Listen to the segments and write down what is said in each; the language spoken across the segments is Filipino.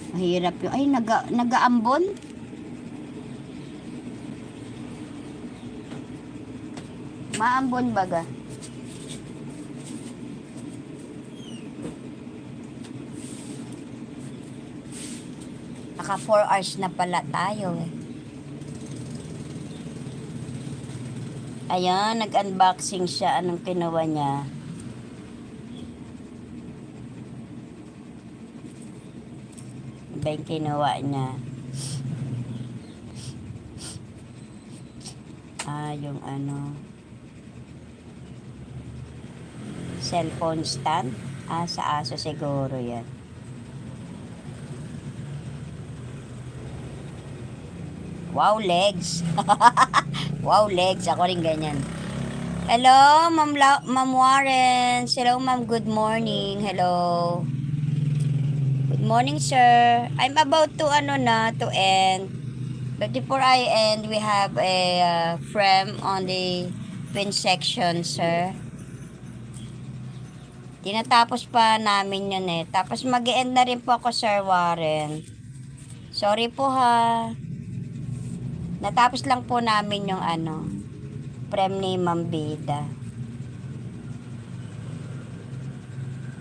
Mahirap yun. Ay, nagaambon? Maambon baga? Naka 4 hours na pala tayo eh. Ayan, nag-unboxing siya. Anong kinuha niya? Iba yung kinuha niya. Yung ano, cellphone stand. Sa Aso siguro yan. Wow, legs. Wow, legs. Ako rin ganyan. Hello, Ma'am Warren. Hello, Ma'am. Good morning. Hello. Good morning, sir. I'm about to to end. But before I end, we have a frame on the pin section, sir. Tinatapos pa namin yun eh. Tapos mag-e-end na rin po ako, Sir Warren. Sorry po ha. Natapos lang po namin yung frame ni Ma'am Bida.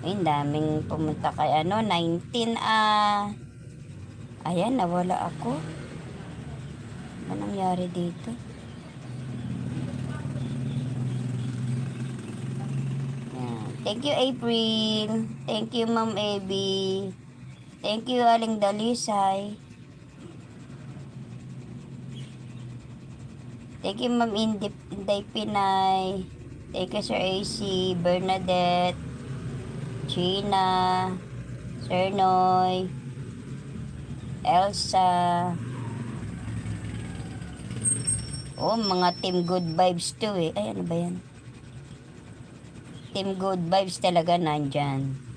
Ay, daming pumunta kay 19 ayan, nawala ako. Ano nangyari dito? Thank you, April. Thank you, Ma'am Abby. Thank you, Aling Dalisay. Thank you, Ma'am Inday Pinay. Thank you, Sir AC, Bernadette, Gina, Sir Noy, Elsa. Oh, mga Team Good Vibes to eh. Ay, ano ba yan? Team Good Vibes talaga nandyan.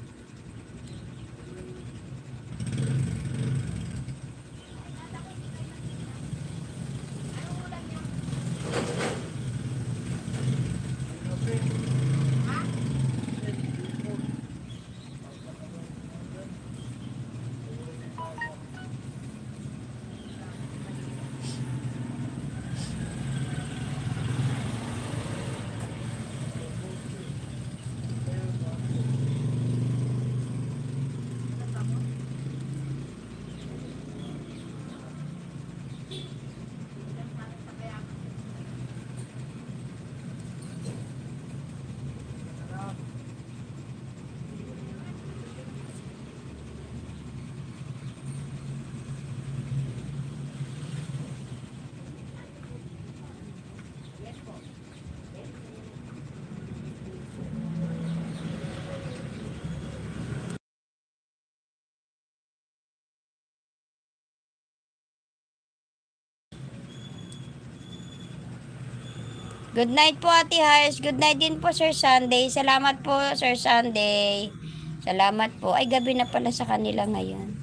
Good night po, Ate Harsh. Good night din po, Sir Sunday. Salamat po, Sir Sunday. Salamat po. Ay, gabi na pala sa kanila ngayon.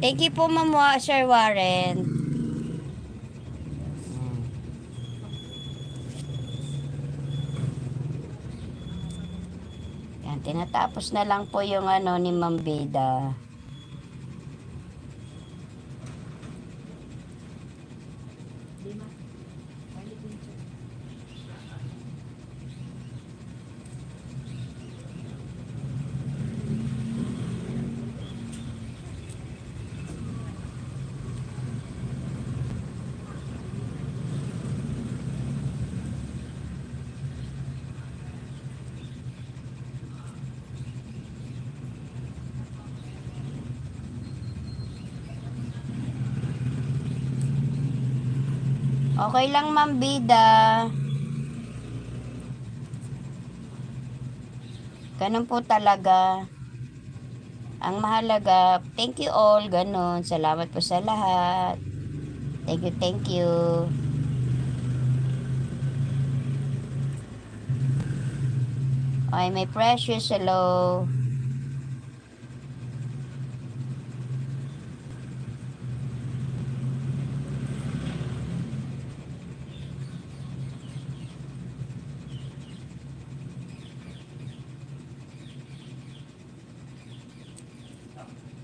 Thank you po, Ma'am Sir Warren. Yan, tinatapos na lang po yung ni Ma'am Bida. Okay lang, Ma'am Bida. Ganun po talaga. Ang mahalaga, thank you all, ganun. Salamat po sa lahat. Thank you, thank you. Okay, my precious, hello.